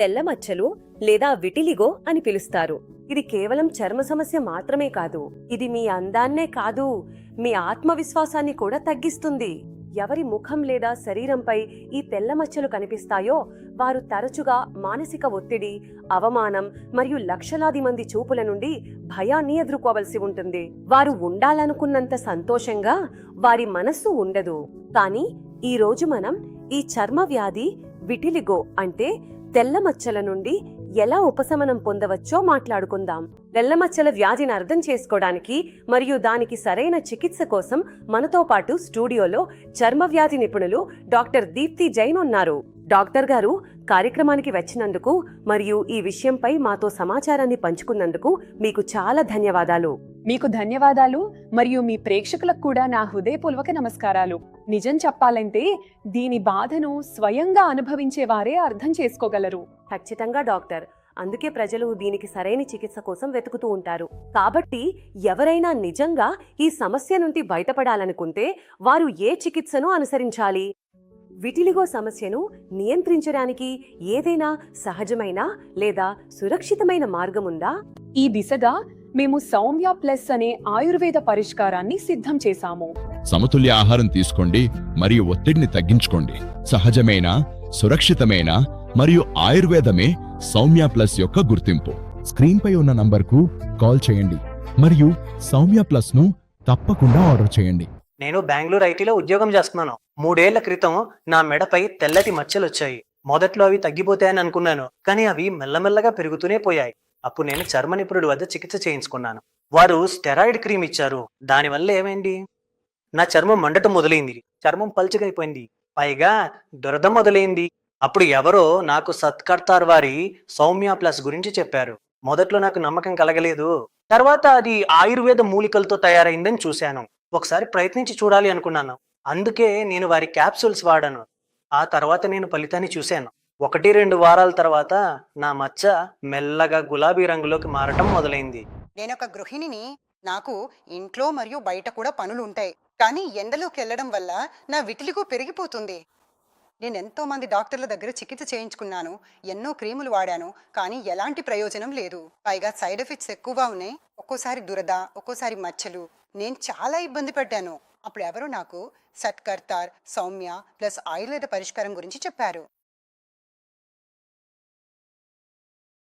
తెల్ల మచ్చలు లేదా విటిలిగో అని పిలుస్తారు. ఇది కేవలం చర్మ సమస్య మాత్రమే కాదు, ఇది మీ అందాన్నే కాదు, మీ ఆత్మవిశ్వాసాన్ని కూడా తగ్గిస్తుంది. ఎవరి ముఖం లేదా శరీరంపై ఈ తెల్ల మచ్చలు కనిపిస్తాయో వారు తరచుగా మానసిక ఒత్తిడి, అవమానం మరియు లక్షలాది మంది చూపుల నుండి భయాన్ని ఎదుర్కోవలసి ఉంటుంది. వారు ఉండాలనుకున్నంత సంతోషంగా వారి మనస్సు ఉండదు. కానీ ఈ రోజు మనం ఈ చర్మ వ్యాధి విటిలిగో అంటే తెల్ల మచ్చల నుండి ఎలా ఉపశమనం పొందవచ్చో మాట్లాడుకుందాం. తెల్ల మచ్చల వ్యాధిని అర్థం చేసుకోవడానికి మరియు దానికి సరైన చికిత్స కోసం మనతో పాటు స్టూడియోలో చర్మ వ్యాధి నిపుణులు డాక్టర్ దీప్తి జైన్ ఉన్నారు. డాక్టర్ గారు, కార్యక్రమానికి వచ్చినందుకు మరియు ఈ విషయంపై మాతో సమాచారాన్ని పంచుకున్నందుకు మీకు చాలా ధన్యవాదాలు. మీకు ధన్యవాదాలు మరియు మీ ప్రేక్షకులకు కూడా నా హృదయపూర్వక నమస్కారాలు. నిజం చెప్పాలంటే దీని బాధను స్వయంగా అనుభవించే వారే అర్థం చేసుకోగలరు. ఖచ్చితంగా డాక్టర్, అందుకే ప్రజలు దీనికి సరైన చికిత్స కోసం వెతుకుతూ ఉంటారు. కాబట్టి ఎవరైనా నిజంగా ఈ సమస్య నుండి బయటపడాలనుకుంటే వారు ఏ చికిత్సను అనుసరించాలి? విటిలిగో సమస్యను నియంత్రించడానికి ఏదైనా సహజమైన లేదా సురక్షితమైన మార్గం ఉందా? ఈ దిశగా మేము సౌమ్య ప్లస్ అనే ఆయుర్వేద పరిష్కారాన్ని సిద్ధం చేశాము. సమతుల్య ఆహారం తీసుకోండి మరియు ఒత్తిడిని తగ్గించుకోండి. సహజమైన, సురక్షితమైన మరియు ఆయుర్వేదమే సౌమ్య ప్లస్ యొక్క గుర్తింపు. స్క్రీన్ పై ఉన్న నంబర్కు కాల్ చేయండి మరియు సౌమ్య ప్లస్ ను తప్పకుండా ఆర్డర్ చేయండి. నేను బెంగళూరు ఐటీలో ఉద్యోగం చేస్తున్నాను. 3 ఏళ్ల క్రితం నా మెడపై తెల్లటి మచ్చలు వచ్చాయి. మొదట్లో అవి తగ్గిపోతాయని అనుకున్నాను, కానీ అవి మెల్లమెల్లగా పెరుగుతూనే పోయాయి. అప్పుడు నేను చర్మ నిపుణుడి వద్ద చికిత్స చేయించుకున్నాను. వారు స్టెరాయిడ్ క్రీమ్ ఇచ్చారు. దానివల్ల ఏమైంది, నా చర్మం మండటం మొదలైంది, చర్మం పల్చగైపోయింది, పైగా దురద మొదలైంది. అప్పుడు ఎవరో నాకు సత్కర్తార్ వారి సౌమ్య ప్లస్ గురించి చెప్పారు. మొదట్లో నాకు నమ్మకం కలగలేదు. తర్వాత అది ఆయుర్వేద మూలికలతో తయారైందని చూశాను. ఒకసారి ప్రయత్నించి చూడాలి అనుకున్నాను. అందుకే నేను వారి క్యాప్సూల్స్ వాడాను. ఆ తర్వాత నేను ఫలితాన్ని చూశాను. 1-2 వారాల తర్వాత నా మచ్చ మెల్లగా గులాబీ రంగులోకి మారటం మొదలైంది. నేను ఒక గృహిణిని. నాకు ఇంట్లో మరియు బయట కూడా పనులు ఉంటాయి. కానీ ఎండలోకి వెళ్ళడం వల్ల నా విటిలిగో పెరిగిపోతుంది. నేను ఎంతో మంది డాక్టర్ల దగ్గర చికిత్స చేయించుకున్నాను, ఎన్నో క్రీములు వాడాను, కానీ ఎలాంటి ప్రయోజనం లేదు. పైగా సైడ్ ఎఫెక్ట్స్ ఎక్కువగా ఉన్నాయి. ఒక్కోసారి దురద, ఒక్కోసారి మచ్చలు. నేను చాలా ఇబ్బంది పడ్డాను. అప్పుడు ఎవరో నాకు సత్కర్తార్, సౌమ్య ప్లస్ ఆయుర్వేద పరిష్కారం గురించి చెప్పారు.